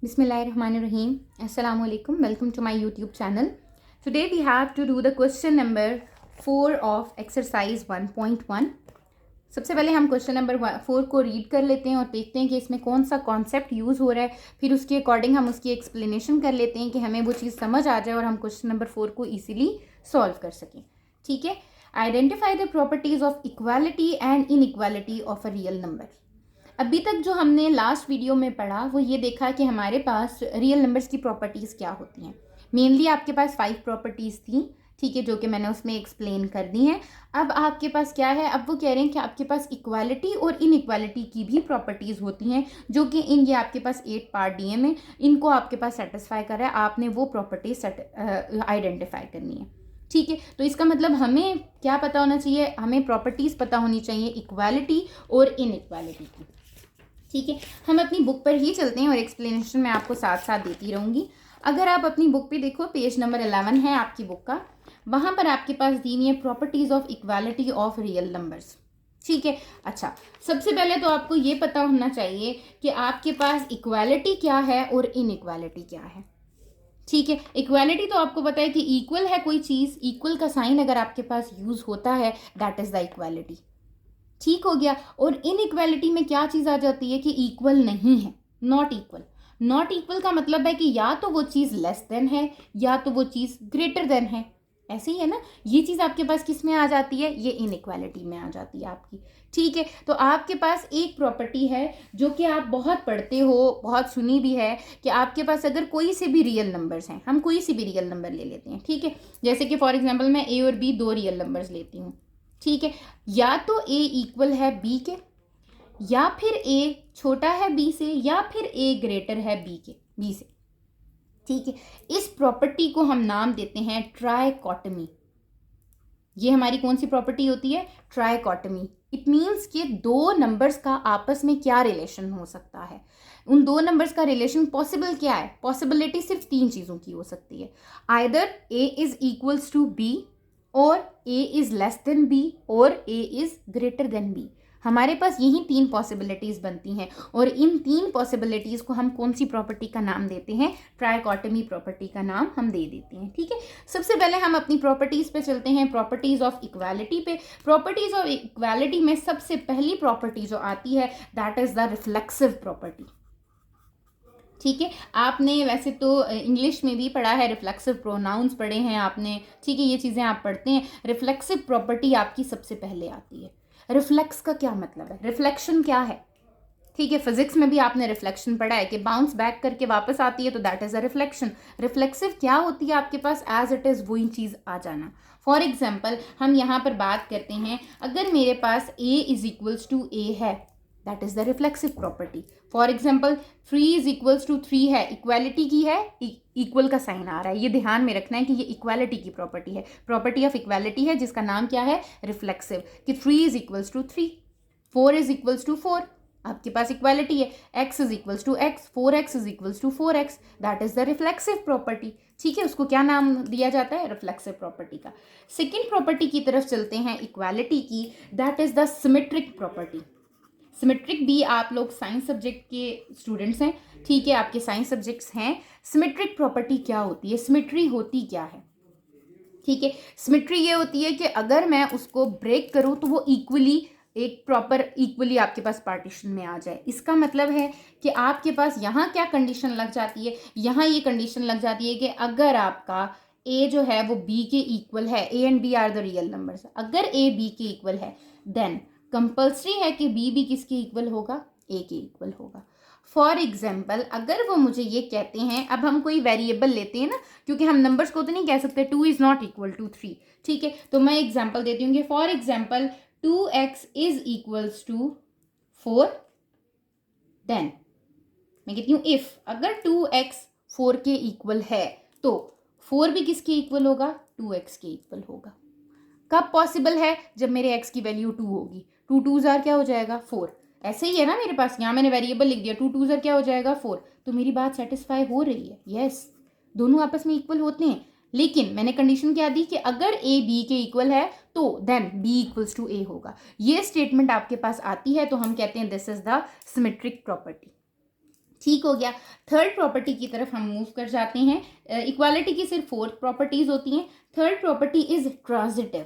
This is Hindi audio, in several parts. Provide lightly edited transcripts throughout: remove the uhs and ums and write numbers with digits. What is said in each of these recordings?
Bismillahirrahmanirrahim. Assalamu alaikum. Welcome to my YouTube channel. Today we have to do the question number 4 of exercise 1.1. सबसे पहले हम क्वेश्चन नंबर 4 को रीड कर लेते हैं और देखते हैं कि इसमें कौन सा कॉन्सेप्ट यूज़ हो रहा है। फिर उसके अकॉर्डिंग हम उसकी एक्सप्लेनेशन कर लेते हैं कि हमें वो चीज़ समझ आ जाए और हम क्वेश्चन नंबर 4 को ईजिली सॉल्व कर सकें। ठीक है। Identify the properties of equality and inequality of a real number. अभी तक जो हमने लास्ट वीडियो में पढ़ा वो ये देखा कि हमारे पास रियल नंबर्स की प्रॉपर्टीज़ क्या होती हैं। मेनली आपके पास 5 प्रॉपर्टीज़ थी, ठीक है, जो कि मैंने उसमें एक्सप्लेन कर दी हैं। अब आपके पास क्या है, अब वो कह रहे हैं कि आपके पास इक्वालिटी और इनइक्वालिटी की भी प्रॉपर्टीज़ होती हैं, जो कि ये आपके पास 8 पार्ट दिए हैं, इनको आपके पास सेटिस्फाई कर रहा है। आपने वो प्रॉपर्टीज आइडेंटिफाई करनी है। ठीक है, तो इसका मतलब हमें क्या पता होना चाहिए, हमें प्रॉपर्टीज़ पता होनी चाहिए इक्वालिटी और इनइक्वालिटी की। ठीक है, हम अपनी बुक पर ही चलते हैं और एक्सप्लेनेशन मैं आपको साथ साथ देती रहूँगी। अगर आप अपनी बुक पे देखो, पेज नंबर 11 है आपकी बुक का, वहाँ पर आपके पास दी हुई है properties of equality of real numbers. ठीक है। अच्छा, सबसे पहले तो आपको ये पता होना चाहिए कि आपके पास इक्वालिटी क्या है और इनइक्वालिटी क्या है। ठीक है, इक्वालिटी तो आपको पता है कि इक्वल है कोई चीज़, इक्वल का साइन अगर आपके पास यूज़ होता है दैट इज़ द इक्वालिटी। ठीक हो गया। और इनइक्वालिटी में क्या चीज़ आ जाती है कि इक्वल नहीं है, नॉट इक्वल। नॉट इक्वल का मतलब है कि या तो वो चीज़ लेस देन है या तो वो चीज़ ग्रेटर देन है। ऐसे ही है ना, ये चीज़ आपके पास किस में आ जाती है, ये इनइक्वालिटी में आ जाती है आपकी। ठीक है, तो आपके पास एक प्रॉपर्टी है जो कि आप बहुत पढ़ते हो, बहुत सुनी भी है, कि आपके पास अगर कोई से भी रियल नंबर्स हैं, हम कोई सी भी रियल नंबर ले लेते हैं। ठीक है, जैसे कि फॉर एग्जांपल मैं ए और बी 2 रियल नंबर्स लेती हूँ। ठीक है, या तो ए इक्वल है बी के, या फिर ए छोटा है बी से, या फिर ए ग्रेटर है बी से। ठीक है, इस प्रॉपर्टी को हम नाम देते हैं ट्राइकॉटमी। ये हमारी कौन सी प्रॉपर्टी होती है, ट्राइकॉटमी। इट मीन्स कि दो नंबर्स का आपस में क्या रिलेशन हो सकता है, उन दो नंबर्स का रिलेशन पॉसिबल क्या है। पॉसिबिलिटी सिर्फ 3 चीज़ों की हो सकती है, either A is equals to B, और A is less than B, और A is greater than B. हमारे पास यही 3 पॉसिबिलिटीज बनती हैं, और इन 3 पॉसिबिलिटीज को हम कौन सी प्रॉपर्टी का नाम देते हैं, ट्राइकॉटमी प्रॉपर्टी का नाम हम दे देते हैं। ठीक है, सबसे पहले हम अपनी प्रॉपर्टीज पे चलते हैं, प्रॉपर्टीज ऑफ इक्वालिटी पे। प्रॉपर्टीज ऑफ इक्वालिटी में सबसे पहली प्रॉपर्टी जो आती है that is the reflexive property. ठीक है, आपने वैसे तो इंग्लिश में भी पढ़ा है, रिफ्लेक्सिव प्रोनाउंस पढ़े हैं आपने। ठीक है, ये चीज़ें आप पढ़ते हैं। रिफ्लेक्सिव प्रॉपर्टी आपकी सबसे पहले आती है। रिफ्लेक्स का क्या मतलब है, रिफ्लेक्शन क्या है। ठीक है, फिजिक्स में भी आपने रिफ्लेक्शन पढ़ा है कि बाउंस बैक करके वापस आती है, तो that is a reflection. Reflexive क्या होती है आपके पास, एज इट इज़ वही चीज़ आ जाना। फॉर एग्जाम्पल हम यहाँ पर बात करते हैं, अगर मेरे पास A is equals to A है, that is the reflexive property. For example 3 is equals to 3 है, इक्वालिटी की है, इक्वल का साइन आ रहा है, ये ध्यान में रखना है कि ये इक्वालिटी की प्रॉपर्टी है, प्रॉपर्टी ऑफ इक्वालिटी है, जिसका नाम क्या है, रिफ्लेक्सिव। कि 3 is equals to 3, 4 is equals to 4, आपके पास इक्वालिटी है, x is equals to x, 4x is equals to 4x, that is the reflexive property. ठीक है, उसको क्या नाम दिया जाता है, रिफ्लेक्सिव प्रॉपर्टी का। सेकेंड प्रॉपर्टी की तरफ चलते हैं इक्वालिटी की, that is the symmetric property. Symmetric भी आप लोग साइंस सब्जेक्ट के स्टूडेंट्स हैं, ठीक है, आपके साइंस सब्जेक्ट्स हैं। सिमेट्रिक प्रॉपर्टी क्या होती है, सिमेट्री होती क्या है। ठीक है, सिमेट्री ये होती है कि अगर मैं उसको ब्रेक करूं तो वो इक्वली, एक प्रॉपर इक्वली आपके पास पार्टीशन में आ जाए। इसका मतलब है कि आपके पास यहाँ क्या कंडीशन लग जाती है, यहाँ ये कंडीशन लग जाती है कि अगर आपका ए जो है वो बी के इक्वल है, A and B are the real numbers, अगर ए बी के इक्वल है देन कंपल्सरी है कि बी किसके इक्वल होगा, ए के इक्वल होगा। फॉर एग्जाम्पल अगर वो मुझे ये कहते हैं, अब हम कोई वेरिएबल लेते हैं ना, क्योंकि हम नंबर्स को तो नहीं कह सकते 2 इज नॉट इक्वल टू 3। ठीक है, तो मैं एग्जाम्पल देती हूँ कि for example 2x is equals to 4, then मैं कहती हूँ इफ अगर 2x 4 के इक्वल है तो 4 भी किसके इक्वल होगा, 2x के इक्वल होगा। कब पॉसिबल है, जब मेरे x की वैल्यू 2 होगी। 2 2 जार क्या हो जाएगा, 4। ऐसे ही है ना, मेरे पास यहाँ मैंने वेरिएबल लिख दिया, 2 2 जार क्या हो जाएगा, 4। तो मेरी बात सेटिस्फाई हो रही है, यस, दोनों आपस में इक्वल होते हैं। लेकिन मैंने कंडीशन क्या दी कि अगर a b के इक्वल है तो then b equals to a होगा। ये स्टेटमेंट आपके पास आती है तो हम कहते हैं this is the symmetric property. ठीक हो गया। थर्ड प्रॉपर्टी की तरफ हम मूव कर जाते हैं। इक्वालिटी की सिर्फ 4 प्रॉपर्टीज होती हैं। Third property is transitive.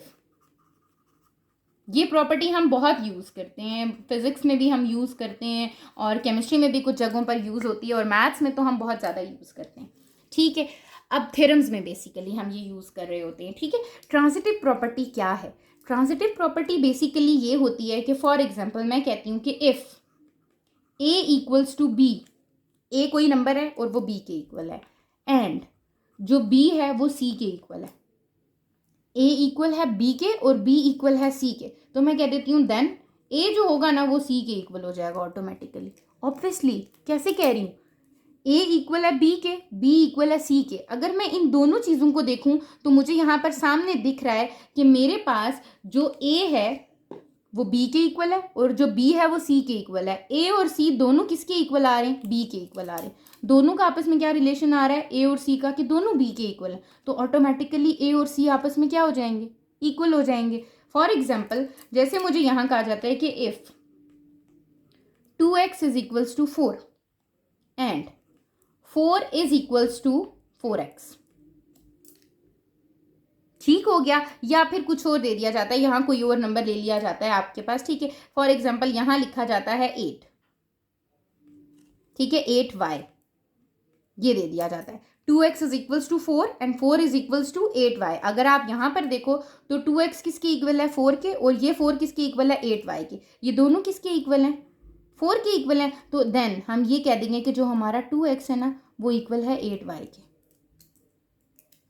ये प्रॉपर्टी हम बहुत यूज़ करते हैं, फिजिक्स में भी हम यूज़ करते हैं और केमिस्ट्री में भी कुछ जगहों पर यूज़ होती है और मैथ्स में तो हम बहुत ज़्यादा यूज़ करते हैं। ठीक है, अब थ्योरम्स में बेसिकली हम ये यूज़ कर रहे होते हैं। ठीक है, ट्रांजिटिव प्रॉपर्टी क्या है? ट्रांजिटिव प्रॉपर्टी बेसिकली ये होती है कि फॉर एग्जांपल मैं कहती हूँ कि if a equals to B, a कोई नंबर है और वो b के इक्वल है, एंड जो b है वो c के इक्वल है, a इक्वल है b के और b इक्वल है c के, तो मैं कह देती हूँ देन a जो होगा ना वो c के इक्वल हो जाएगा ऑटोमेटिकली। ऑब्वियसली कैसे कह रही हूँ? a इक्वल है b के, b इक्वल है c के। अगर मैं इन दोनों चीज़ों को देखूं तो मुझे यहाँ पर सामने दिख रहा है कि मेरे पास जो a है वो b के इक्वल है और जो b है वो c के इक्वल है। a और c दोनों किसके इक्वल आ रहे हैं? b के इक्वल आ रहे हैं। दोनों का आपस में क्या रिलेशन आ रहा है? a और c का, कि दोनों b के इक्वल है, तो ऑटोमेटिकली a और c आपस में क्या हो जाएंगे? इक्वल हो जाएंगे। फॉर एग्जाम्पल जैसे मुझे यहाँ कहा जाता है कि if 2x is equals to 4 and 4 is equals to 4x, ठीक हो गया। या फिर कुछ और दे दिया जाता है, यहाँ कोई और नंबर ले लिया जाता है आपके पास। ठीक है, फॉर एग्जाम्पल यहाँ लिखा जाता है 8, ठीक है, 8y ये दे दिया जाता है। 2x is equals to 4 and 4 is equals to 8y। अगर आप यहाँ पर देखो तो 2x किसके इक्वल है? 4 के, और ये 4 किसके इक्वल है? 8y के। ये दोनों किसके इक्वल हैं? 4 के इक्वल हैं। तो देन हम ये कह देंगे कि जो हमारा 2x है ना वो इक्वल है 8y के।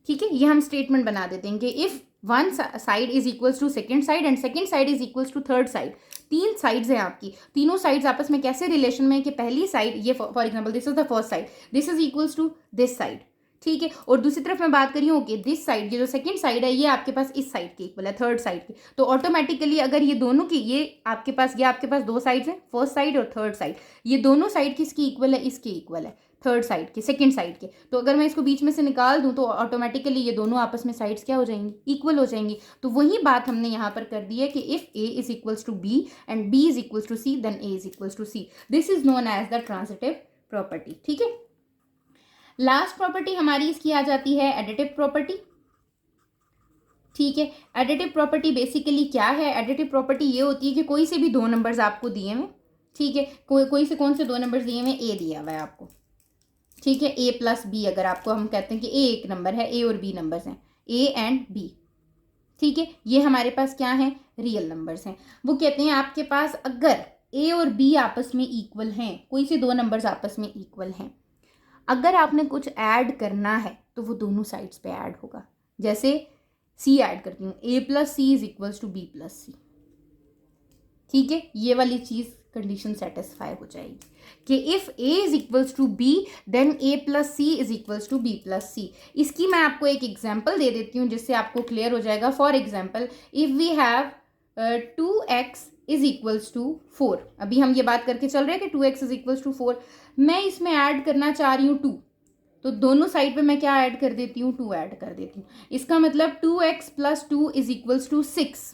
ठीक है, ये हम स्टेटमेंट बना देते हैं कि if one side is equals to second side and second side is equals to third side. 3 sides हैं आपकी, तीनों साइड्स आपस में कैसे रिलेशन में है कि पहली साइड ये for example this is the first side, this is equals to this side. ठीक है, और दूसरी तरफ मैं बात कर रही हूँ कि दिस साइड, ये जो सेकंड साइड है ये आपके पास इस साइड के इक्वल है, थर्ड साइड के। तो ऑटोमेटिकली अगर ये दोनों की ये आपके पास 2 साइड्स हैं, फर्स्ट साइड और थर्ड साइड, ये दोनों साइड किसकी इक्वल है? इसके इक्वल है, थर्ड साइड के, सेकंड साइड के। तो अगर मैं इसको बीच में से निकाल दूं तो ऑटोमेटिकली ये दोनों आपस में साइड्स क्या हो जाएंगी? इक्वल हो जाएंगी। तो वही बात हमने यहाँ पर कर दी है कि if a is equals to b and b is equals to c then a is equals to c। This is known as the transitive property. ठीक है, लास्ट प्रॉपर्टी हमारी इसकी आ जाती है एडिटिव प्रॉपर्टी। ठीक है, एडिटिव प्रॉपर्टी बेसिकली क्या है? एडिटिव प्रॉपर्टी ये होती है कि कोई से भी 2 नंबर्स आपको दिए हुए, ठीक है, कोई से कौन से 2 नंबर्स दिए हुए? a दिया हुआ है आपको, ठीक है, a प्लस b। अगर आपको हम कहते हैं कि a एक नंबर है, a और b नंबर्स हैं, a एंड b, ठीक है, ये हमारे पास क्या है? रियल नंबर्स हैं। वो कहते हैं आपके पास अगर a और b आपस में इक्वल हैं, कोई से 2 नंबर्स आपस में इक्वल हैं, अगर आपने कुछ ऐड करना है तो वो दोनों साइड्स पे ऐड होगा। जैसे c ऐड करती हूँ, a plus C is equals to b plus C. ठीक है, ये वाली चीज़ कंडीशन सेटिस्फाई हो जाएगी कि if a is equals to b then a plus C is equals to b plus C. इसकी मैं आपको एक एग्जांपल दे देती हूँ जिससे आपको क्लियर हो जाएगा। For example if we have 2x is equals to 4, अभी हम ये बात करके चल रहे हैं कि 2x इज इक्वल्स टू 4, मैं इसमें ऐड करना चाह रही हूँ 2, तो दोनों साइड पे मैं क्या ऐड कर देती हूँ? 2 ऐड कर देती हूँ। इसका मतलब 2x plus 2 is equals to 6।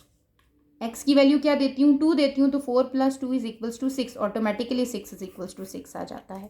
x की वैल्यू क्या देती हूँ? 2 देती हूँ, तो 4 plus 2 is equals to 6, automatically 6 is equals to 6 आ जाता है।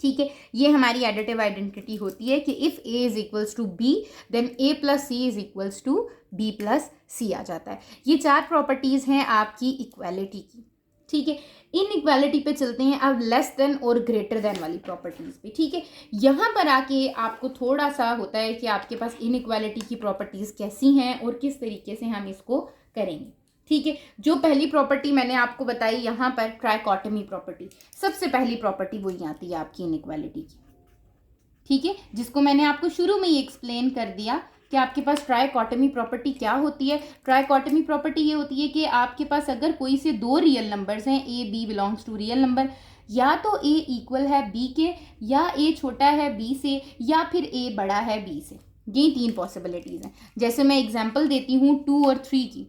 ठीक है, ये हमारी एडिटिव आइडेंटिटी होती है कि if a is equals to b then a plus C is equals to b plus C आ जाता है। ये 4 प्रॉपर्टीज हैं आपकी इक्वालिटी की। ठीक है, इन इक्वालिटी पे चलते हैं अब लेस देन और ग्रेटर देन वाली प्रॉपर्टीज पे। ठीक है, यहाँ पर आके आपको थोड़ा सा होता है कि आपके पास इन इक्वालिटी की प्रॉपर्टीज कैसी हैं और किस तरीके से हम इसको करेंगे। ठीक है, जो पहली प्रॉपर्टी मैंने आपको बताई यहाँ पर ट्राइकोटमी प्रॉपर्टी, सबसे पहली प्रॉपर्टी वही आती है आपकी इनइक्वालिटी की। ठीक है, जिसको मैंने आपको शुरू में ही एक्सप्लेन कर दिया कि आपके पास ट्राइकोटमी प्रॉपर्टी क्या होती है। ट्राइकोटमी प्रॉपर्टी ये होती है कि आपके पास अगर कोई से 2 रियल नंबर्स हैं, a b belongs to real number, या तो a इक्वल है b के, या a छोटा है b से, या फिर a बड़ा है b से। ये 3 पॉसिबिलिटीज़ हैं। जैसे मैं एग्जांपल देती हूँ 2 और 3 की,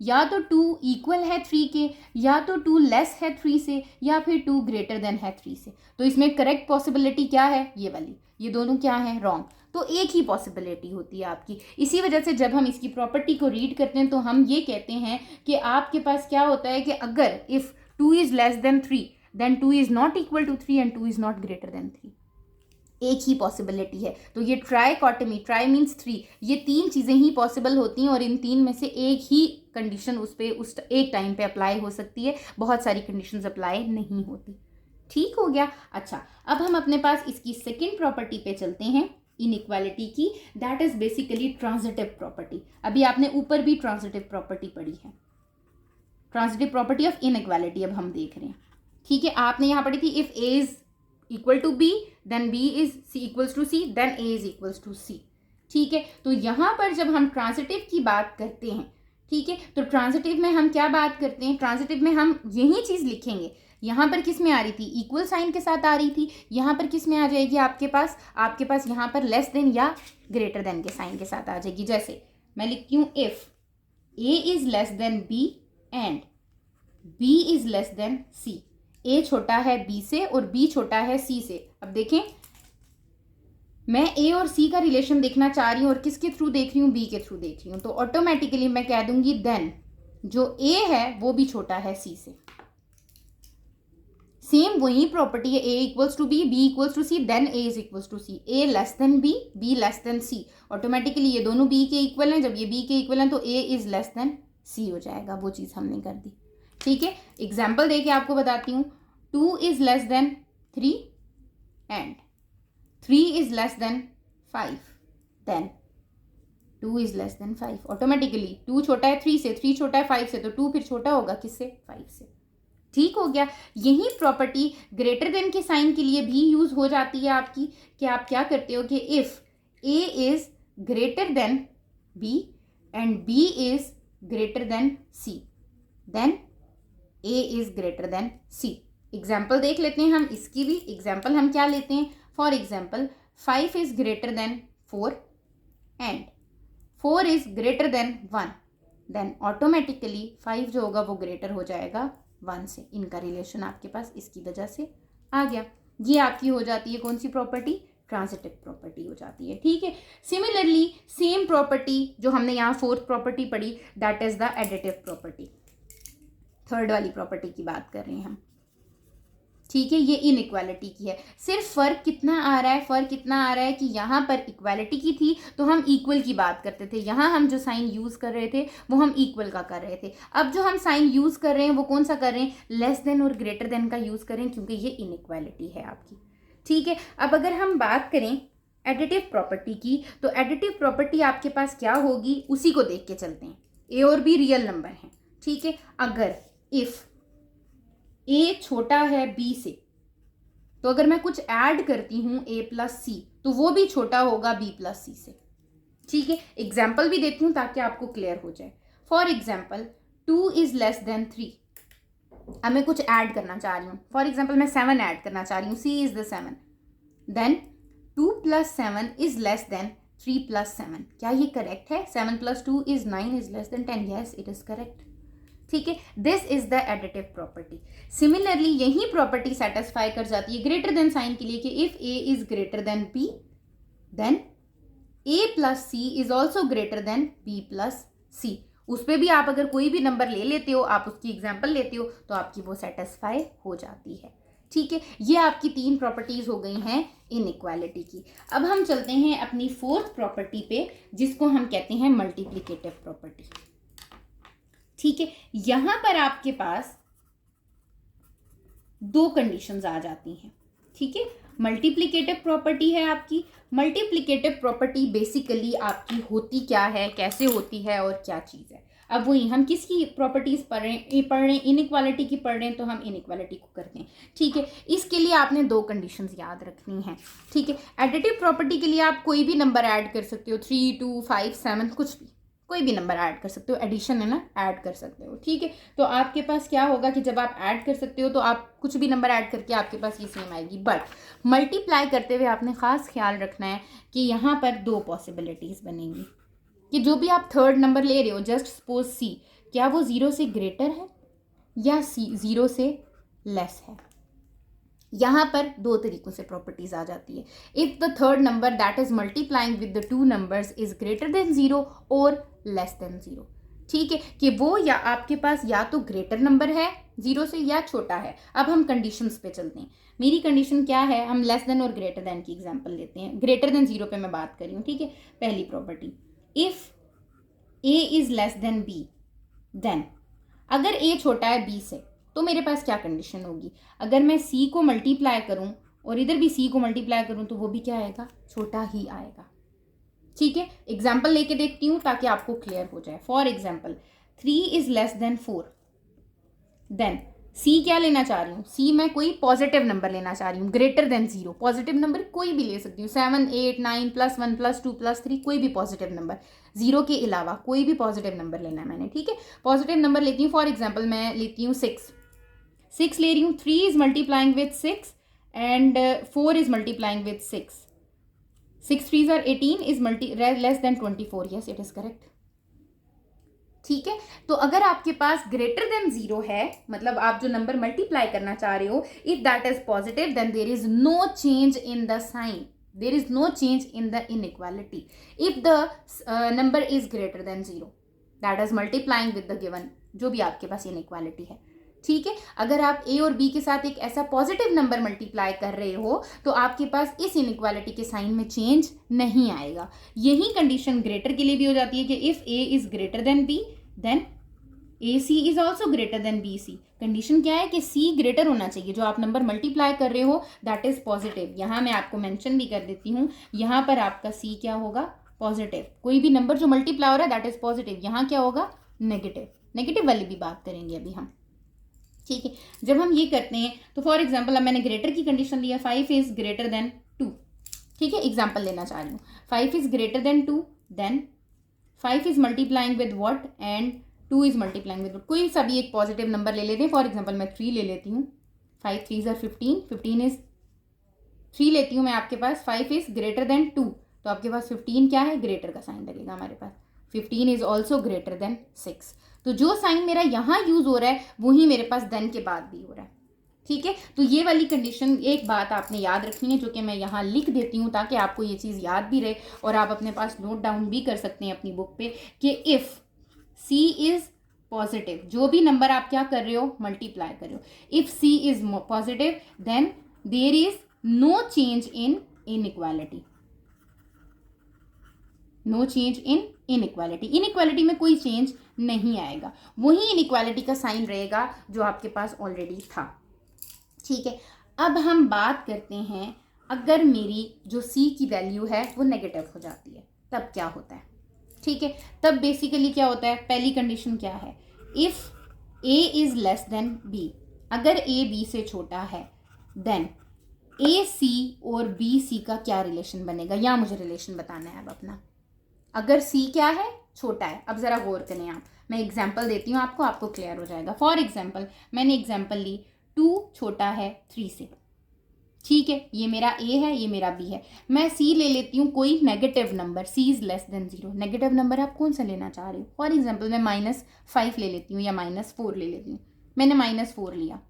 या तो 2 इक्वल है 3 के, या तो 2 लेस है 3 से, या फिर 2 ग्रेटर देन है 3 से। तो इसमें करेक्ट पॉसिबिलिटी क्या है? ये वाली। ये दोनों क्या है? रॉन्ग। तो एक ही पॉसिबिलिटी होती है आपकी। इसी वजह से जब हम इसकी प्रॉपर्टी को रीड करते हैं तो हम ये कहते हैं कि आपके पास क्या होता है कि अगर if 2 is less than 3 then 2 is not equal to 3 and 2 is not greater than 3। एक ही पॉसिबिलिटी है। तो ये ट्राइकॉटमी, ट्राई मीन्स 3, ये 3 चीज़ें ही पॉसिबल होती हैं और इन 3 में से एक ही कंडीशन उस एक टाइम पे अप्लाई हो सकती है, बहुत सारी कंडीशंस अप्लाई नहीं होती। ठीक हो गया। अच्छा, अब हम अपने पास इसकी सेकेंड प्रॉपर्टी पे चलते हैं इनइक्वालिटी की, that is basically transitive property. अभी आपने ऊपर भी ट्रांजिटिव प्रॉपर्टी पढ़ी है, ट्रांजिटिव प्रॉपर्टी ऑफ इनइक्वालिटी अब हम देख रहे हैं। ठीक है, आपने यहाँ पढ़ी थी if A is equal to B then B is C equals to C then A is equals to C. ठीक है, तो यहाँ पर जब हम ट्रांजिटिव की बात करते हैं, ठीक है, तो ट्रांजिटिव में हम क्या बात करते हैं, ट्रांजिटिव में हम यही चीज़ लिखेंगे। यहाँ पर किस में आ रही थी, इक्वल साइन के साथ आ रही थी, यहाँ पर किस में आ जाएगी आपके पास यहाँ पर लेस देन या ग्रेटर देन के साइन के साथ आ जाएगी। जैसे मैं लिखती हूँ if A is less than B and B is less than C, A छोटा है बी से और बी छोटा है सी से। अब देखें, मैं ए और सी का रिलेशन देखना चाह रही हूँ और किसके थ्रू देख रही हूँ, बी के थ्रू देख रही हूँ, तो ऑटोमेटिकली मैं कह दूंगी देन जो ए है वो भी छोटा है सी से। सेम वही प्रॉपर्टी है, A equals to B, B equals to C, then A is equals to C, A less than B, B less than C. Automatically ये दोनों बी के इक्वल हैं, जब ये बी के इक्वल हैं तो ए इज लेस देन सी हो जाएगा, वो चीज़ हमने कर दी। ठीक है, एग्जाम्पल दे के आपको बताती हूँ, 2 is less than 3 and 3 is less than 5 then 2 is less than 5। Automatically 2 छोटा है 3 से, 3 छोटा है 5 से, तो 2 फिर छोटा होगा किससे, 5 से। ठीक हो गया। यही प्रॉपर्टी ग्रेटर देन के साइन के लिए भी यूज हो जाती है आपकी, कि आप क्या करते हो कि if A is greater than B and B is greater than C then A is greater than C. Example देख लेते हैं हम इसकी भी। एग्जाम्पल हम क्या लेते हैं, for example 5 is greater than 4 and 4 is greater than 1, then automatically 5 जो होगा वो ग्रेटर हो जाएगा 1 से। इनका रिलेशन आपके पास इसकी वजह से आ गया। ये आपकी हो जाती है कौन सी प्रॉपर्टी, ट्रांजिटिव प्रॉपर्टी हो जाती है। ठीक है, सिमिलरली सेम प्रॉपर्टी जो हमने यहाँ फोर्थ प्रॉपर्टी पढ़ी, that is the additive property. Third वाली प्रॉपर्टी की बात कर रहे हैं हम। ठीक है, ये इनइक्वालिटी की है। सिर्फ फर्क कितना आ रहा है, फर्क इतना आ रहा है कि यहाँ पर इक्वालिटी की थी तो हम इक्वल की बात करते थे, यहाँ हम जो साइन यूज कर रहे थे वो हम इक्वल का कर रहे थे। अब जो हम साइन यूज कर रहे हैं वो कौन सा कर रहे हैं, लेस देन और ग्रेटर देन का यूज कर रहे हैं, क्योंकि ये इनइक्वालिटी है आपकी। ठीक है, अब अगर हम बात करें एडिटिव प्रॉपर्टी की, तो एडिटिव प्रॉपर्टी आपके पास क्या होगी, उसी को देख के चलते हैं। ए और बी रियल नंबर हैं। ठीक है, अगर इफ ए छोटा है बी से, तो अगर मैं कुछ ऐड करती हूं ए प्लस सी, तो वो भी छोटा होगा बी प्लस सी से। ठीक है, एग्जाम्पल भी देती हूं ताकि आपको क्लियर हो जाए। For example 2 is less than 3, अब मैं कुछ ऐड करना चाह रही हूँ। फॉर एग्जाम्पल मैं 7 ऐड करना चाह रही हूँ, C is the 7, then 2 plus 7 is less than 3 plus 7। क्या ये करेक्ट है, 7 plus 2 is 9 is less than 10, yes it is correct. ठीक है, this is the additive property. Similarly यही प्रॉपर्टी सेटिस्फाई कर जाती है ग्रेटर देन साइन के लिए, कि if A is greater than B then A plus C is also greater than B plus सी। उस पर भी आप अगर कोई भी नंबर ले लेते हो, आप उसकी एग्जाम्पल लेते हो, तो आपकी वो सेटिस्फाई हो जाती है। ठीक है, ये आपकी 3 प्रॉपर्टीज हो गई हैं इनइक्वालिटी की। अब हम चलते हैं अपनी फोर्थ प्रॉपर्टी पे, जिसको हम कहते हैं मल्टीप्लिकेटिव प्रॉपर्टी। ठीक है, यहां पर आपके पास 2 कंडीशंस आ जाती हैं। ठीक है, मल्टीप्लिकेटिव प्रॉपर्टी है आपकी। मल्टीप्लिकेटिव प्रॉपर्टी बेसिकली आपकी होती क्या है, कैसे होती है और क्या चीज़ है। अब वही हम किसकी प्रॉपर्टीज पढ़ रहे हैं, इनइक्वालिटी की पढ़ रहे हैं, तो हम इनइक्वालिटी को करते हैं। ठीक है, इसके लिए आपने 2 कंडीशंस याद रखनी है। ठीक है, एडिटिव प्रॉपर्टी के लिए आप कोई भी नंबर ऐड कर सकते हो, 3, 2, 5, 7, कुछ भी, कोई भी नंबर ऐड कर सकते हो। एडिशन है ना, ऐड कर सकते हो। ठीक है, तो आपके पास क्या होगा कि जब आप ऐड कर सकते हो तो आप कुछ भी नंबर ऐड करके आपके पास ये सेम आएगी। बट मल्टीप्लाई करते हुए आपने ख़ास ख्याल रखना है कि यहाँ पर 2 पॉसिबिलिटीज़ बनेंगी, कि जो भी आप थर्ड नंबर ले रहे हो, जस्ट सपोज सी, क्या वो 0 से ग्रेटर है या सी 0 से लेस है। यहाँ पर 2 तरीकों से प्रॉपर्टीज आ जाती है। If the third number that is multiplying with the 2 numbers is greater than 0 और लेस देन 0। ठीक है, कि वो या आपके पास या तो ग्रेटर नंबर है 0 से या छोटा है। अब हम कंडीशंस पे चलते हैं। मेरी कंडीशन क्या है, हम लेस देन और ग्रेटर देन की एग्जांपल लेते हैं। ग्रेटर देन 0 पे मैं बात कर रही हूँ, ठीक है। पहली property, if a is less than b, then अगर a छोटा है b से तो मेरे पास क्या कंडीशन होगी, अगर मैं c को मल्टीप्लाई करूं और इधर भी c को मल्टीप्लाई करूं तो वो भी क्या आएगा, छोटा ही आएगा। ठीक है, एग्जाम्पल लेके देखती हूँ ताकि आपको क्लियर हो जाए। For example 3 is less than 4, then C क्या लेना चाह रही हूँ, सी मैं कोई पॉजिटिव नंबर लेना चाह रही हूँ, ग्रेटर देन 0। पॉजिटिव नंबर कोई भी ले सकती हूँ, 7 8 9 +1 +2 +3, कोई भी पॉजिटिव नंबर, 0 के अलावा कोई भी पॉजिटिव नंबर लेना है मैंने। ठीक है, पॉजिटिव नंबर लेती हूँ। फॉर एग्जाम्पल मैं लेती हूँ 6 ले रही हूँ। 3 is multiplying with 6 and 4 is multiplying with 6। 6 3s are 18 is less then 24। Yes, it is correct. ठीक है, तो अगर आपके पास ग्रेटर देन 0 है, मतलब आप जो नंबर मल्टीप्लाई करना चाह रहे हो, if that is positive then there is no change in the sign, there is no change in the inequality. If the number is greater than 0, that is multiplying with the given जो भी आपके पास इनइक्वालिटी है। ठीक है, अगर आप ए और बी के साथ एक ऐसा पॉजिटिव नंबर मल्टीप्लाई कर रहे हो तो आपके पास इस इनइक्वालिटी के साइन में चेंज नहीं आएगा। यही कंडीशन ग्रेटर के लिए भी हो जाती है कि if A is greater than B then A C is also greater than B C. Condition क्या है कि सी ग्रेटर होना चाहिए, जो आप नंबर मल्टीप्लाई कर रहे हो दैट इज पॉजिटिव। यहां मैं आपको मेंशन भी कर देती हूं, यहां पर आपका सी क्या होगा, पॉजिटिव। कोई भी नंबर जो मल्टीप्लाई हो रहा है दैट इज पॉजिटिव, यहां क्या होगा, नेगेटिव। नेगेटिव वाली भी बात करेंगे अभी हम। ठीक है, जब हम ये करते हैं तो फॉर एग्जाम्पल अब मैंने ग्रेटर की कंडीशन लिया, 5 इज ग्रेटर देन 2। ठीक है, एग्जाम्पल लेना चाह रही हूँ, 5 is greater than 2, then 5 is multiplying with what and 2 is multiplying with, कोई सा भी एक पॉजिटिव नंबर ले लेते हैं। फॉर एग्जाम्पल मैं 3 ले लेती हूँ, 5 3s are 15, 15 इज 3 लेती हूँ मैं आपके पास, 5 इज ग्रेटर देन 2 तो आपके पास 15 क्या है, ग्रेटर का साइन लगेगा हमारे पास। 15 इज ऑल्सो ग्रेटर देन 6, तो जो साइन मेरा यहाँ यूज हो रहा है वही मेरे पास देन के बाद भी हो रहा है। ठीक है, तो ये वाली कंडीशन, एक बात आपने याद रखनी है जो कि मैं यहाँ लिख देती हूँ ताकि आपको ये चीज़ याद भी रहे और आप अपने पास नोट डाउन भी कर सकते हैं अपनी बुक पे, कि इफ़ सी इज़ पॉजिटिव, जो भी नंबर आप क्या कर रहे हो, मल्टीप्लाई कर रहे हो, if C is positive then there is no change in inequality, no change in inequality. Inequality में कोई चेंज नहीं आएगा, वही इनइक्वालिटी का साइन रहेगा जो आपके पास ऑलरेडी था। ठीक है, अब हम बात करते हैं अगर मेरी जो सी की वैल्यू है वो नेगेटिव हो जाती है तब क्या होता है। ठीक है, तब बेसिकली क्या होता है, पहली कंडीशन क्या है, if A is less than B, अगर ए बी से छोटा है देन ए सी और बी सी का क्या रिलेशन बनेगा, या मुझे रिलेशन बताना है अब अपना। अगर सी क्या है, छोटा है। अब जरा गौर करें आप, मैं एग्जाम्पल देती हूँ आपको क्लियर हो जाएगा। फॉर एग्जाम्पल मैंने एग्जाम्पल ली 2 छोटा है 3 से। ठीक है, ये मेरा ए है, ये मेरा बी है। मैं सी ले लेती हूँ कोई negative number, C is less than 0। Negative number आप कौन सा लेना चाह रहे हो, फॉर एग्जाम्पल मैं -5 ले लेती हूँ या -4 ले लेती हूँ। मैंने -4 लिया,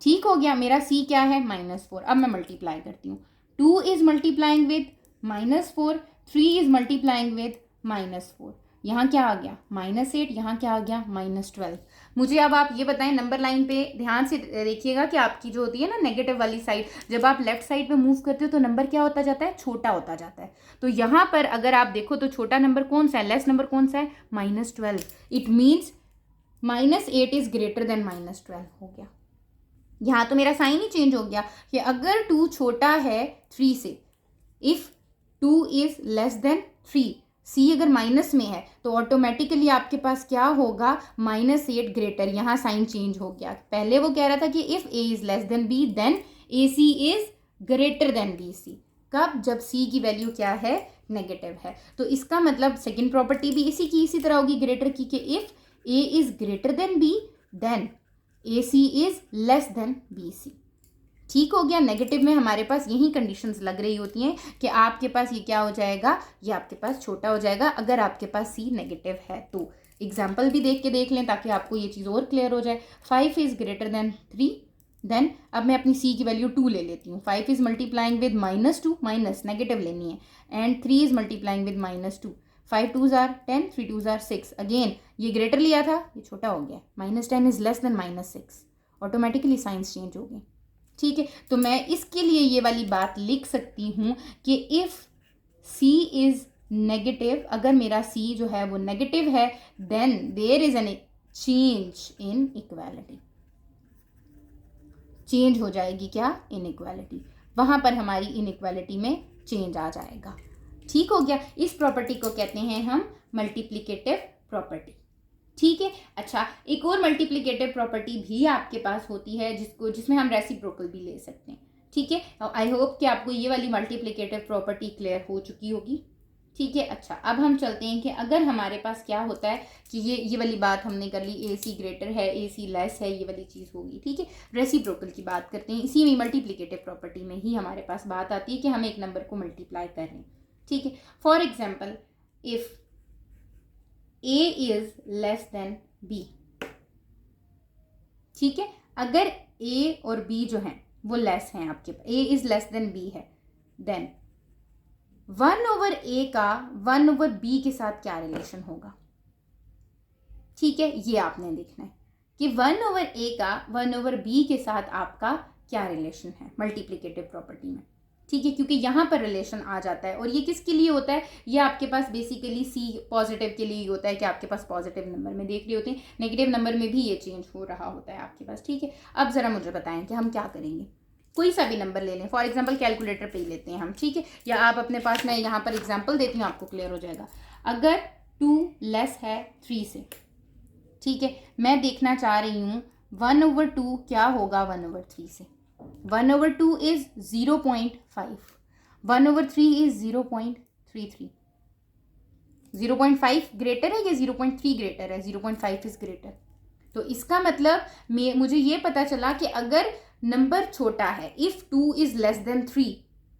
ठीक हो गया, मेरा सी क्या है, -4। अब मैं मल्टीप्लाई करती हूँ, 2 is multiplying with -4, 3 is multiplying with -4। यहाँ क्या आ गया, -8, यहाँ क्या आ गया, -12। मुझे अब आप ये बताएं, नंबर लाइन पे ध्यान से देखिएगा कि आपकी जो होती है ना नेगेटिव वाली साइड, जब आप लेफ्ट साइड पे मूव करते हो तो नंबर क्या होता जाता है, छोटा होता जाता है। तो यहाँ पर अगर आप देखो तो छोटा नंबर कौन सा है, लेस नंबर कौन सा है, -12। It means -8 is greater then -12 हो गया। यहाँ तो मेरा साइन ही चेंज हो गया कि अगर 2 छोटा है 3 से, इफ 2 इज लेस देन 3, सी अगर माइनस में है तो ऑटोमेटिकली आपके पास क्या होगा, -8 ग्रेटर। यहाँ साइन चेंज हो गया, पहले वो कह रहा था कि if A is less than B then A C is greater than B C. कब, जब सी की वैल्यू क्या है, नेगेटिव है। तो इसका मतलब सेकेंड प्रॉपर्टी भी इसी तरह होगी ग्रेटर की, कि if A is greater than B then A C is less than B C. ठीक हो गया, नेगेटिव में हमारे पास यही कंडीशंस लग रही होती हैं कि आपके पास ये क्या हो जाएगा, ये आपके पास छोटा हो जाएगा अगर आपके पास सी नेगेटिव है। तो एग्जाम्पल भी देख लें ताकि आपको ये चीज़ और क्लियर हो जाए। 5 इज ग्रेटर देन 3 देन, अब मैं अपनी सी की वैल्यू 2 ले लेती हूँ। 5 is multiplying with -2, minus negative लेनी है, and 3 is multiplying with -2। 5 2s are 10, 3 2s are 6। Again ये ग्रेटर लिया था, ये छोटा हो गया। -10 is less then -6, automatically science change हो गए। ठीक है, तो मैं इसके लिए ये वाली बात लिख सकती हूँ कि इफ़ C इज़ नेगेटिव, अगर मेरा C जो है वो नेगेटिव है, then there is an change in equality. Change हो जाएगी क्या? इनइक्वालिटी। वहाँ पर हमारी इनइक्वालिटी में चेंज आ जाएगा। ठीक हो गया। इस प्रॉपर्टी को कहते हैं हम मल्टीप्लिकेटिव प्रॉपर्टी। ठीक है। अच्छा, एक और मल्टीप्लिकेटिव प्रॉपर्टी भी आपके पास होती है जिसमें हम रेसिप्रोकल भी ले सकते हैं। ठीक है, आई होप कि आपको ये वाली मल्टीप्लिकेटिव प्रॉपर्टी क्लियर हो चुकी होगी। ठीक है। अच्छा, अब हम चलते हैं कि अगर हमारे पास क्या होता है कि ये वाली बात हमने कर ली, AC ग्रेटर है, AC लेस है, ये वाली चीज़ होगी। ठीक है, रेसिप्रोकल की बात करते हैं। इसी में मल्टीप्लिकेटिव प्रॉपर्टी में ही हमारे पास बात आती है कि हम एक नंबर को मल्टीप्लाई कर रहे हैं। ठीक है, for example if A is less than B। ठीक है, अगर A और B जो हैं वो लेस हैं, आपके पास A is less than B है, देन 1/A का 1/B के साथ क्या रिलेशन होगा? ठीक है, ये आपने देखना है कि 1/A का 1/B के साथ आपका क्या रिलेशन है मल्टीप्लिकेटिव प्रॉपर्टी में। ठीक है, क्योंकि यहाँ पर रिलेशन आ जाता है। और ये किसके लिए होता है? ये आपके पास बेसिकली C पॉजिटिव के लिए होता है कि आपके पास पॉजिटिव नंबर में देख रहे होते हैं, नेगेटिव नंबर में भी ये चेंज हो रहा होता है आपके पास। ठीक है, अब ज़रा मुझे बताएं कि हम क्या करेंगे। कोई सा भी नंबर ले लें, फॉर एग्जांपल कैलकुलेटर पे ही लेते हैं हम। ठीक है, या आप अपने पास, मैं यहाँ पर एग्जांपल देती हूँ, आपको क्लियर हो जाएगा। अगर 2 लेस है 3 से, ठीक है, मैं देखना चाह रही हूँ 1/2 क्या होगा 1/3 से। 1/2 इज 0.5, 1/3 इज 0.33। 0.5 ग्रेटर है या 0.3 ग्रेटर है? 0.5 इज ग्रेटर। तो इसका मतलब मुझे ये पता चला कि अगर नंबर छोटा है, इफ 2 इज लेस देन 3,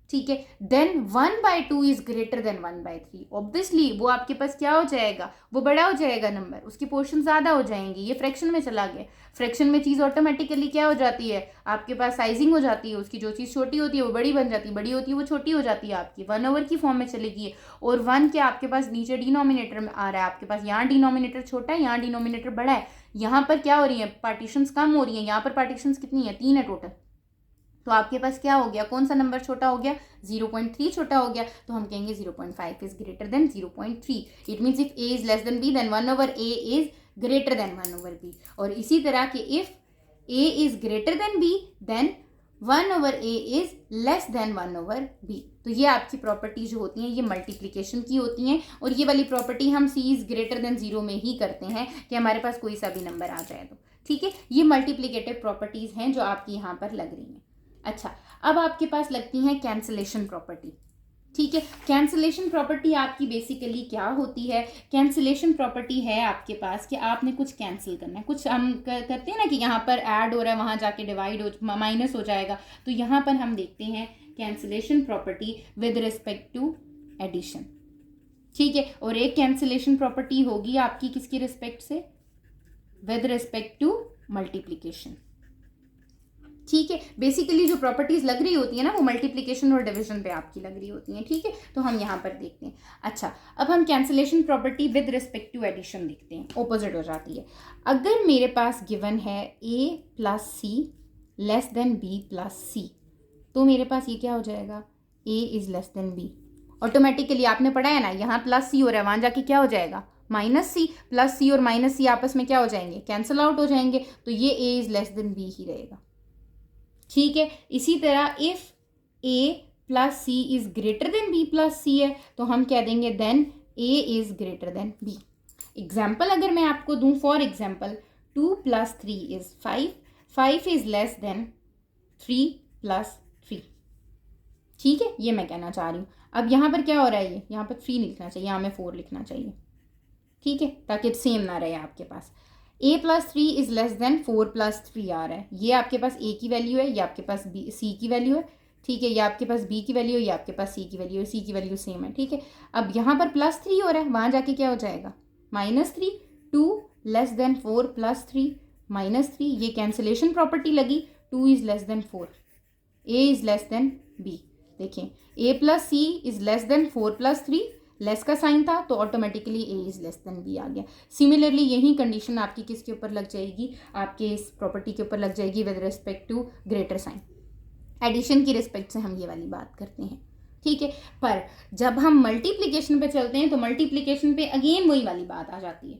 ठीक है, then 1/2 is greater than 1/3। Obviously वो आपके पास क्या हो जाएगा? वो बड़ा हो जाएगा नंबर, उसकी पोर्शन ज़्यादा हो जाएंगी। ये फ्रैक्शन में चला गया। फ्रैक्शन में चीज़ ऑटोमेटिकली क्या हो जाती है? आपके पास साइजिंग हो जाती है उसकी। जो चीज़ छोटी होती है वो बड़ी बन जाती है, बड़ी होती है वो छोटी हो जाती है, आपकी 1/, की फॉर्म में चलेगी। और 1 क्या आपके पास नीचे डिनोमिनेटर में आ रहा है, आपके पास यहाँ डिनोमिनेटर छोटा है, यहाँ डिनोमिनेटर बड़ा है। यहाँ पर क्या हो रही है? पार्टीशंस कम हो रही हैं। यहाँ पर पार्टीशंस कितनी है? 3 है टोटल। तो आपके पास क्या हो गया? कौन सा नंबर छोटा हो गया? 0.3 छोटा हो गया। तो हम कहेंगे 0.5 is greater than 0.3। It means if A is less than B, then 1/A is greater than 1/B। और इसी तरह के if A is greater than B, then 1/A is less than 1/B। तो ये आपकी प्रॉपर्टी जो होती हैं ये मल्टीप्लिकेशन की होती हैं। और ये वाली प्रॉपर्टी हम C इज ग्रेटर देन 0 में ही करते हैं कि हमारे पास कोई सा भी नंबर आ जाए। तो ठीक है, ये मल्टीप्लिकेटिव प्रॉपर्टीज हैं जो आपकी यहाँ पर लग रही हैं। अच्छा, अब आपके पास लगती हैं कैंसलेशन प्रॉपर्टी। ठीक है, कैंसलेशन प्रॉपर्टी आपकी बेसिकली क्या होती है? कैंसलेशन प्रॉपर्टी है आपके पास कि आपने कुछ कैंसिल करना है। कुछ हम करते हैं ना कि यहाँ पर ऐड हो रहा है, वहाँ जाके डिवाइड हो, माइनस हो जाएगा। तो यहाँ पर हम देखते हैं cancellation property with respect to addition. ठीक है, और एक कैंसलेशन प्रॉपर्टी होगी आपकी किसकी रिस्पेक्ट से? With respect to multiplication. ठीक है, बेसिकली जो प्रॉपर्टीज लग रही होती है ना वो मल्टीप्लिकेशन और डिवीजन पे आपकी लग रही होती हैं। ठीक है, तो हम यहाँ पर देखते हैं। अच्छा, अब हम cancellation property with respect to addition देखते हैं। ऑपोजिट हो जाती है। अगर मेरे पास गिवन है A + C less than B + C, तो मेरे पास ये क्या हो जाएगा? A is less than B। Automatically आपने पढ़ा है ना, यहाँ +C हो रहा है, वहाँ जाके क्या हो जाएगा? -C। +C और -C आपस में क्या हो जाएंगे? कैंसिल आउट हो जाएंगे। तो ये A is less than B ही रहेगा। ठीक है, इसी तरह इफ A + C is greater than B + C है, तो हम कह देंगे then A is greater than B। Example अगर मैं आपको दूं, for example 2 + 3 is 5, 5 is less than 3 + 3। ठीक है, ये मैं कहना चाह रही हूँ। अब यहाँ पर क्या हो रहा है? ये यहाँ पर 3 लिखना चाहिए, यहाँ में 4 लिखना चाहिए। ठीक है, ताकि सेम ना रहे आपके पास। A + 3 इज लेस देन 4 + 3 आ रहा है। ये आपके पास A की वैल्यू है, ये आपके पास C की वैल्यू है। ठीक है, ये आपके पास B की वैल्यू है, ये आपके पास C की वैल्यू है। C की वैल्यू सेम है। ठीक है, अब यहाँ पर +3 हो रहा है, वहाँ जाके क्या हो जाएगा? -3। 2 लेस देन 4 + 3 -3। ये कैंसिलेशन प्रॉपर्टी लगी। 2 is less than 4, A is less than B। देखें, A + C is less than 4 + 3 less का साइन था तो automatically A is less than B आ गया। सिमिलरली यही कंडीशन आपकी किसके ऊपर लग जाएगी, आपके इस प्रॉपर्टी के ऊपर लग जाएगी with respect to greater sign. Addition की रिस्पेक्ट से हम ये वाली बात करते हैं, ठीक है। पर जब हम मल्टीप्लिकेशन पे चलते हैं तो मल्टीप्लिकेशन पे अगेन वही वाली बात आ जाती है।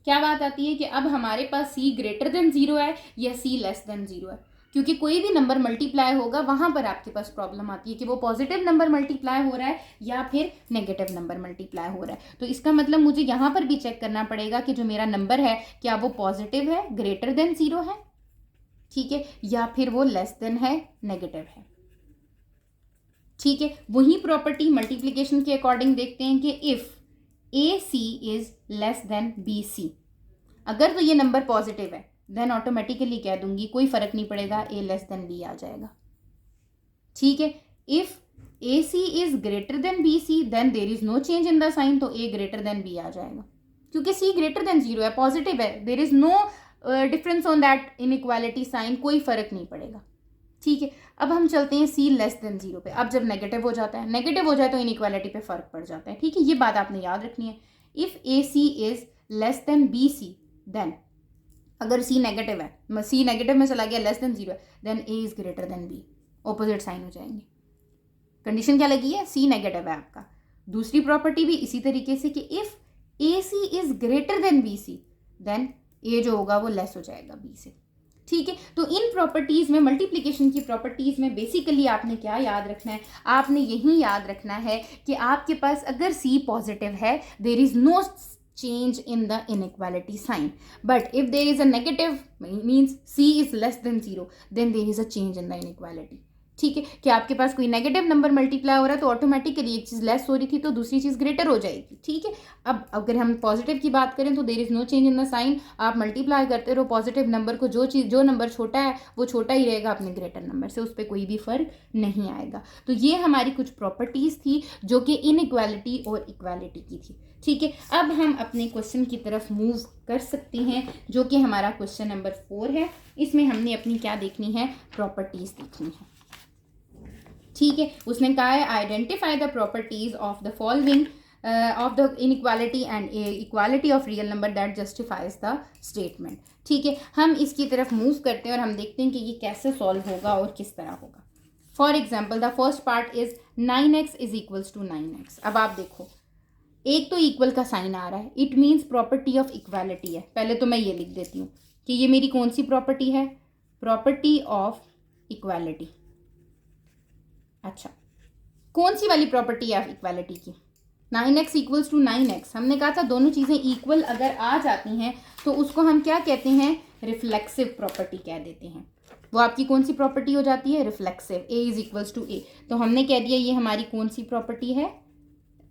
क्या बात आती है कि अब हमारे पास सी ग्रेटर देन 0 है या सी लेस देन 0 है, क्योंकि कोई भी नंबर मल्टीप्लाई होगा वहां पर आपके पास प्रॉब्लम आती है कि वो पॉजिटिव नंबर मल्टीप्लाई हो रहा है या फिर नेगेटिव नंबर मल्टीप्लाई हो रहा है। तो इसका मतलब मुझे यहां पर भी चेक करना पड़ेगा कि जो मेरा नंबर है क्या वो पॉजिटिव है, ग्रेटर देन 0 है, ठीक है, या फिर वो लेस देन है, नेगेटिव है, ठीक है। वही प्रॉपर्टी मल्टीप्लिकेशन के अकॉर्डिंग देखते हैं कि if A C is less than B C, अगर तो ये नंबर पॉजिटिव है देन ऑटोमेटिकली कह दूंगी कोई फर्क नहीं पड़ेगा, ए लेस देन बी आ जाएगा, ठीक है। If A C is greater than B C then there is no change in the sign, तो ए ग्रेटर देन बी आ जाएगा, क्योंकि सी ग्रेटर देन 0 है, पॉजिटिव है, there is no difference on that inequality sign, कोई फर्क नहीं पड़ेगा, ठीक है। अब हम चलते हैं सी लेस देन 0 पे। अब जब नेगेटिव हो जाता है, नेगेटिव हो जाए तो इनइक्वालिटी पे फर्क पड़ जाता है, ठीक है, ये बात आपने याद रखनी है। If A C is less than B C then, अगर सी नेगेटिव है, सी नेगेटिव में चला गया, लेस देन 0 है, then A is greater than B, opposite sign हो जाएंगे। कंडीशन क्या लगी है, सी नेगेटिव है आपका। दूसरी प्रॉपर्टी भी इसी तरीके से कि if A C is greater than B C then A जो होगा वो लेस हो जाएगा बी से, ठीक है। तो इन प्रॉपर्टीज में, मल्टीप्लिकेशन की प्रॉपर्टीज में बेसिकली आपने क्या याद रखना है, आपने यही याद रखना है कि आपके पास अगर सी पॉजिटिव है there is no change in the inequality sign, but if there is a negative means c is less than 0 then there is a change in the inequality, ठीक है। कि आपके पास कोई नेगेटिव नंबर मल्टीप्लाई हो रहा है तो ऑटोमेटिकली एक चीज़ लेस हो रही थी तो दूसरी चीज़ ग्रेटर हो जाएगी, ठीक है। अब अगर हम पॉजिटिव की बात करें तो there is no change in the sign, आप मल्टीप्लाई करते रहो पॉजिटिव नंबर को, जो नंबर छोटा है वो छोटा ही रहेगा अपने ग्रेटर नंबर से, उस पर कोई भी फर्क नहीं आएगा। तो ये हमारी कुछ प्रॉपर्टीज़ थी जो कि इनइक्वालिटी और इक्वालिटी की थी, ठीक है। अब हम अपने क्वेश्चन की तरफ मूव कर सकते हैं जो कि हमारा क्वेश्चन नंबर 4 है। इसमें हमने अपनी क्या देखनी है, प्रॉपर्टीज़ देखनी है, ठीक है। उसने कहा है identify the properties of the following of the inequality and equality of real number that justifies the statement, ठीक है। हम इसकी तरफ मूव करते हैं और हम देखते हैं कि ये कैसे सॉल्व होगा और किस तरह होगा। For example the first part is 9x is equals to 9x। अब आप देखो एक तो इक्वल का साइन आ रहा है, it means property of equality है। पहले तो मैं ये लिख देती हूँ कि ये मेरी कौन सी प्रॉपर्टी है, प्रॉपर्टी ऑफ इक्वालिटी। अच्छा, कौन सी वाली प्रॉपर्टी है इक्वालिटी की, 9x इक्वल्स टू 9x। हमने कहा था दोनों चीज़ें इक्वल अगर आ जाती हैं तो उसको हम क्या कहते हैं, रिफ्लेक्सिव प्रॉपर्टी कह देते हैं। वो आपकी कौन सी प्रॉपर्टी हो जाती है, reflexive. a is equals to a, तो हमने कह दिया ये हमारी कौन सी प्रॉपर्टी है,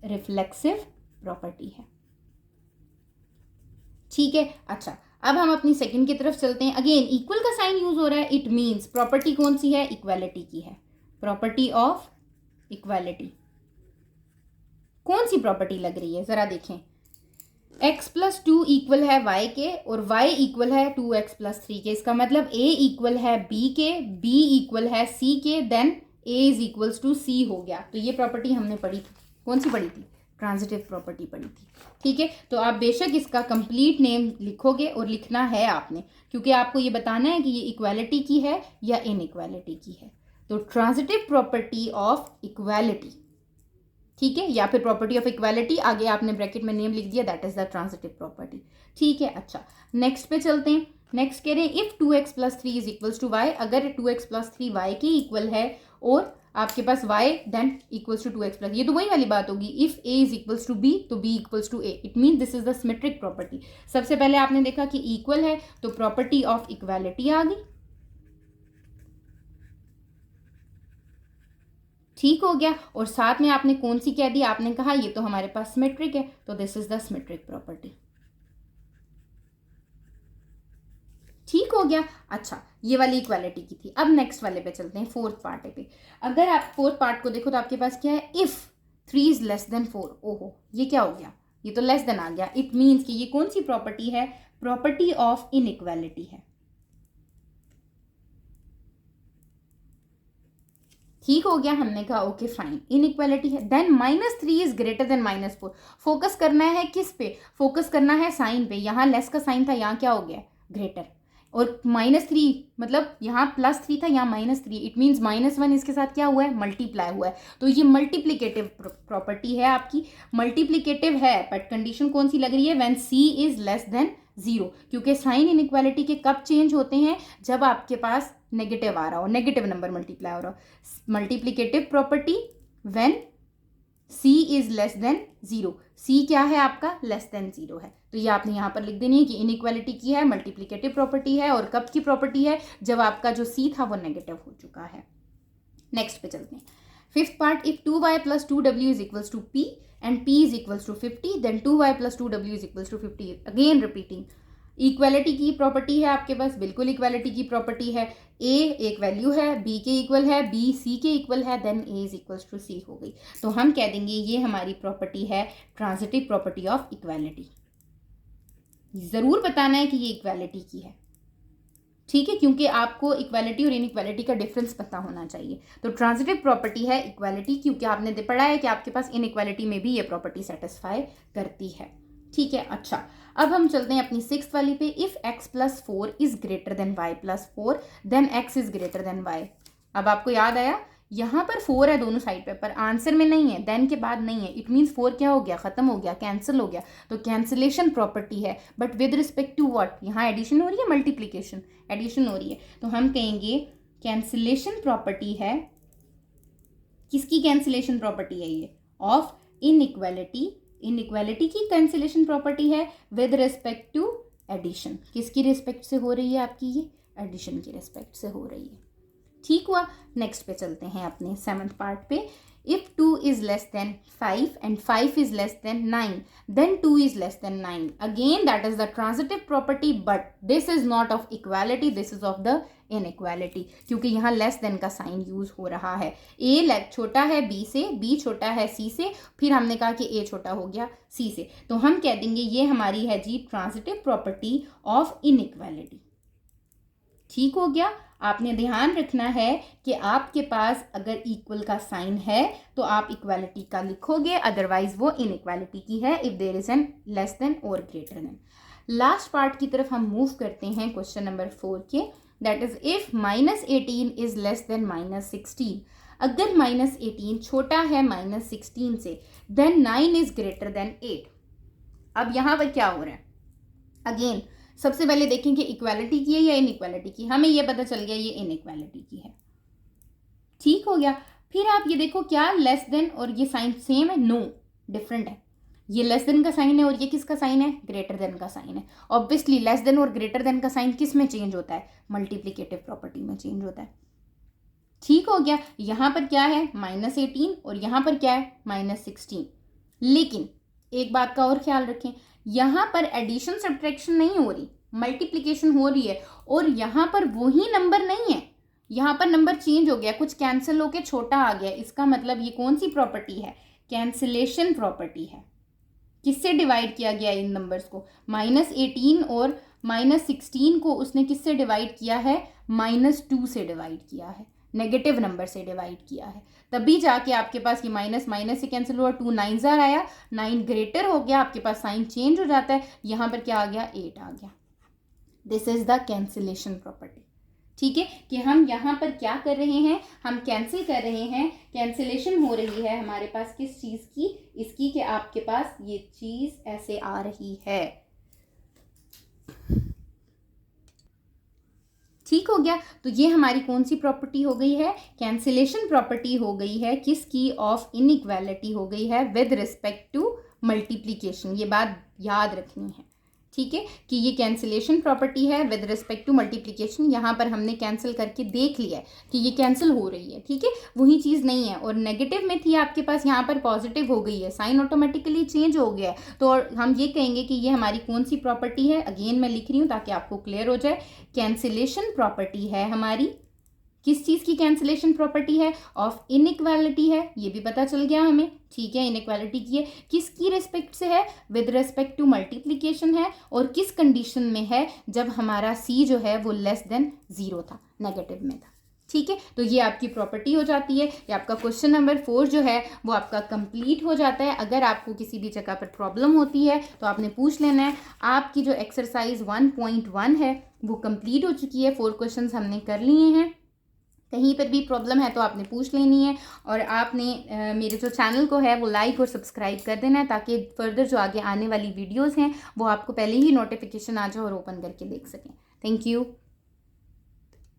रिफ्लेक्सिव प्रॉपर्टी है, ठीक है। अच्छा, अब हम अपनी सेकंड की तरफ चलते हैं। अगेन इक्वल का साइन यूज हो रहा है, इट मीन्स प्रॉपर्टी कौन सी है, इक्वालिटी की है, प्रॉपर्टी ऑफ इक्वालिटी। कौन सी प्रॉपर्टी लग रही है जरा देखें, x प्लस 2 इक्वल है y के और y इक्वल है 2x प्लस 3 के। इसका मतलब a इक्वल है b के, b इक्वल है c के, then a is equals to c हो गया। तो ये प्रॉपर्टी हमने पढ़ी थी, कौन सी पढ़ी थी, ट्रांजिटिव प्रॉपर्टी पढ़ी थी, ठीक है। तो आप बेशक इसका कंप्लीट नेम लिखोगे और लिखना है आपने, क्योंकि आपको ये बताना है कि ये इक्वालिटी की है या इनइक्वालिटी की है। तो ट्रांजिटिव प्रॉपर्टी ऑफ इक्वालिटी, ठीक है, या फिर प्रॉपर्टी ऑफ इक्वालिटी, आगे आपने ब्रैकेट में नेम लिख दिया, that is the transitive property, ठीक है। अच्छा, नेक्स्ट पे चलते हैं। नेक्स्ट कह रहे हैं if 2x plus 3 is equals to y, अगर 2x प्लस 3 y के इक्वल है और आपके पास y then equals to 2x plus, ये तो वही वाली बात होगी, if a is equals to b तो b equals to a, it mean this is the symmetric property. सबसे पहले आपने देखा कि इक्वल है तो प्रॉपर्टी ऑफ इक्वालिटी आ गई, ठीक हो गया। और साथ में आपने कौन सी कह दी, आपने कहा ये तो हमारे पास सिमेट्रिक है, तो this is the symmetric property, ठीक हो गया। अच्छा, ये वाली इक्वालिटी की थी। अब नेक्स्ट वाले पे चलते हैं, फोर्थ पार्ट पे। अगर आप फोर्थ पार्ट को देखो तो आपके पास क्या है, इफ 3 इज लेस देन 4। ओहो, ये क्या हो गया, ये तो लेस देन आ गया, इट मीन्स कि ये कौन सी प्रॉपर्टी है, प्रॉपर्टी ऑफ इनइक्वालिटी है, ठीक हो गया, हमने कहा ओके फाइन, इनइक्वालिटी है। Then -3 is greater than -4। Focus करना है किस पे, फोकस करना है साइन पे। यहाँ लेस का साइन था, यहाँ क्या हो गया, ग्रेटर। और -3 मतलब यहाँ +3 था, यहाँ -3, इट मीन्स -1 इसके साथ क्या हुआ है, मल्टीप्लाई हुआ है। तो ये मल्टीप्लिकेटिव प्रॉपर्टी है आपकी, मल्टीप्लिकेटिव है, बट कंडीशन कौन सी लग रही है, when c is less than 0, क्योंकि साइन इनइक्वालिटी के कब चेंज होते हैं, जब आपके पास नेगेटिव आ रहा हो, नेगेटिव नंबर मल्टीप्लाई हो रहा हो। Multiplicative property when c is less than 0, c क्या है आपका, लेस देन 0 है। तो ये आपने यहाँ पर लिख देनी है कि इनइक्वालिटी की है, मल्टीप्लिकेटिव प्रॉपर्टी है, और कब की प्रॉपर्टी है, जब आपका जो c था वो नेगेटिव हो चुका है। नेक्स्ट पे चलते हैं। Fifth part, if 2y + 2w is equals to p and p is equals to 50, then 2y + 2w is equals to 50। Again repeating, equality की प्रॉपर्टी है आपके पास, बिल्कुल इक्वालिटी की प्रॉपर्टी है। a एक वैल्यू है, b के इक्वल है, b c के इक्वल है, then a is equals to c हो गई। तो हम कह देंगे ये हमारी प्रॉपर्टी है ट्रांजिटिव प्रॉपर्टी ऑफ इक्वालिटी। ज़रूर बताना है कि ये इक्वालिटी की है, ठीक है, क्योंकि आपको इक्वालिटी और इनइक्वालिटी का डिफरेंस पता होना चाहिए। तो ट्रांजिटिव प्रॉपर्टी है इक्वालिटी, क्योंकि आपने पढ़ा है कि आपके पास इनइक्वालिटी में भी ये प्रॉपर्टी सेटिस्फाई करती है, ठीक है। अच्छा, अब हम चलते हैं अपनी 6th वाली पे। If x + 4 is greater than y + 4 then x is greater than y। अब आपको याद आया, यहाँ पर 4 है दोनों साइड पे, पर आंसर में नहीं है, देन के बाद नहीं है, इट मीन्स 4 क्या हो गया, खत्म हो गया, कैंसिल हो गया। तो कैंसिलेशन प्रॉपर्टी है, but with respect to what, यहाँ एडिशन हो रही है, मल्टीप्लीकेशन, एडिशन हो रही है। तो हम कहेंगे कैंसिलेशन प्रॉपर्टी है, किसकी कैंसिलेशन प्रॉपर्टी है ये, ऑफ इनइक्वालिटी। इनइक्वालिटी की कैंसिलेशन प्रॉपर्टी है विद रिस्पेक्ट टू एडिशन। किसकी रिस्पेक्ट से हो रही है आपकी, ये एडिशन की रिस्पेक्ट से हो रही है, ठीक हुआ। नेक्स्ट पे चलते हैं अपने 7th पार्ट पे। If 2 is less than 5 and 5 is less than 9 then 2 is less than 9। Again that is the transitive property, but this is not of equality, this is of the inequality, क्योंकि यहाँ लेस देन का साइन यूज हो रहा है। a छोटा है b से, b छोटा है c से, फिर हमने कहा कि a छोटा हो गया c से। तो हम कह देंगे ये हमारी है जी ट्रांजिटिव प्रॉपर्टी ऑफ इनइक्वालिटी, ठीक हो गया। आपने ध्यान रखना है कि आपके पास अगर इक्वल का साइन है तो आप इक्वालिटी का लिखोगे, अदरवाइज वो इनइक्वालिटी की है if there is an less than और ग्रेटर देन। लास्ट पार्ट की तरफ हम मूव करते हैं क्वेश्चन नंबर 4 के, that is if -18 is less then -16। अगर -18 छोटा है -16 से, देन 9 इज ग्रेटर देन 8। अब यहाँ पर क्या हो रहा है, अगेन सबसे पहले देखें कि इक्वालिटी की है या इनइक्वालिटी की। हमें ये पता चल गया ये इनइक्वालिटी की है, ठीक हो गया। फिर आप ये देखो क्या लेस देन और ये साइन सेम है, नो डिफरेंट है। ये लेस देन का साइन है और ये किसका साइन है, ग्रेटर देन का साइन है। ऑब्वियसली लेस देन और ग्रेटर देन का साइन किस में चेंज होता है, मल्टीप्लिकेटिव प्रॉपर्टी में चेंज होता है, ठीक हो गया। यहाँ पर क्या है -18 और यहाँ पर क्या है -16। लेकिन एक बात का और ख्याल रखें, यहाँ पर एडिशन सब्ट्रैक्शन नहीं हो रही, मल्टीप्लिकेशन हो रही है, और यहाँ पर वही नंबर नहीं है, यहाँ पर नंबर चेंज हो गया, कुछ कैंसिल होके छोटा आ गया। इसका मतलब ये कौन सी प्रॉपर्टी है, कैंसिलेशन प्रॉपर्टी है। किससे डिवाइड किया गया इन नंबर्स को, -18 और -16 को उसने किससे डिवाइड किया है, -2 से डिवाइड किया है, नेगेटिव नंबर से डिवाइड किया है। तभी जाके आपके पास ये माइनस माइनस से कैंसिल हुआ, 2 9 आया, 9 ग्रेटर हो गया, आपके पास साइन चेंज हो जाता है। यहाँ पर क्या आ गया, 8 आ गया। This is the cancellation property, ठीक है। कि हम यहाँ पर क्या कर रहे हैं, हम कैंसिल कर रहे हैं, कैंसिलेशन हो रही है हमारे पास किस चीज़ की, इसकी कि आपके पास ये चीज़ ऐसे आ रही है, ठीक हो गया। तो ये हमारी कौन सी प्रॉपर्टी हो गई है, कैंसिलेशन प्रॉपर्टी हो गई है, किसकी, ऑफ इनइक्वालिटी हो गई है विद रिस्पेक्ट टू मल्टीप्लिकेशन। ये बात याद रखनी है, ठीक है, कि ये कैंसिलेशन प्रॉपर्टी है विद रिस्पेक्ट टू मल्टीप्लिकेशन। यहाँ पर हमने कैंसिल करके देख लिया है कि ये कैंसिल हो रही है, ठीक है, वही चीज़ नहीं है। और नेगेटिव में थी आपके पास, यहाँ पर पॉजिटिव हो गई है, साइन ऑटोमेटिकली चेंज हो गया है। तो हम ये कहेंगे कि ये हमारी कौन सी प्रॉपर्टी है, अगेन मैं लिख रही हूँ ताकि आपको क्लियर हो जाए। कैंसिलेशन प्रॉपर्टी है हमारी, किस चीज़ की कैंसिलेशन प्रॉपर्टी है, ऑफ इनइक्वालिटी है, ये भी पता चल गया हमें, ठीक है। इनइक्वालिटी की है, किसकी रिस्पेक्ट से है, विद रिस्पेक्ट टू मल्टीप्लिकेशन है, और किस कंडीशन में है, जब हमारा c जो है वो लेस देन 0 था, नेगेटिव में था, ठीक है, तो ये आपकी प्रॉपर्टी हो जाती है। ये आपका क्वेश्चन नंबर 4 जो है वो आपका कंप्लीट हो जाता है। अगर आपको किसी भी जगह पर प्रॉब्लम होती है तो आपने पूछ लेना है। आपकी जो एक्सरसाइज 1.1 है वो कंप्लीट हो चुकी है, 4 क्वेश्चन हमने कर लिए हैं। कहीं पर भी प्रॉब्लम है तो आपने पूछ लेनी है, और आपने मेरे जो चैनल को है वो लाइक और सब्सक्राइब कर देना है, ताकि फर्दर जो आगे आने वाली वीडियोस हैं वो आपको पहले ही नोटिफिकेशन आ जाए और ओपन करके देख सकें। Thank you.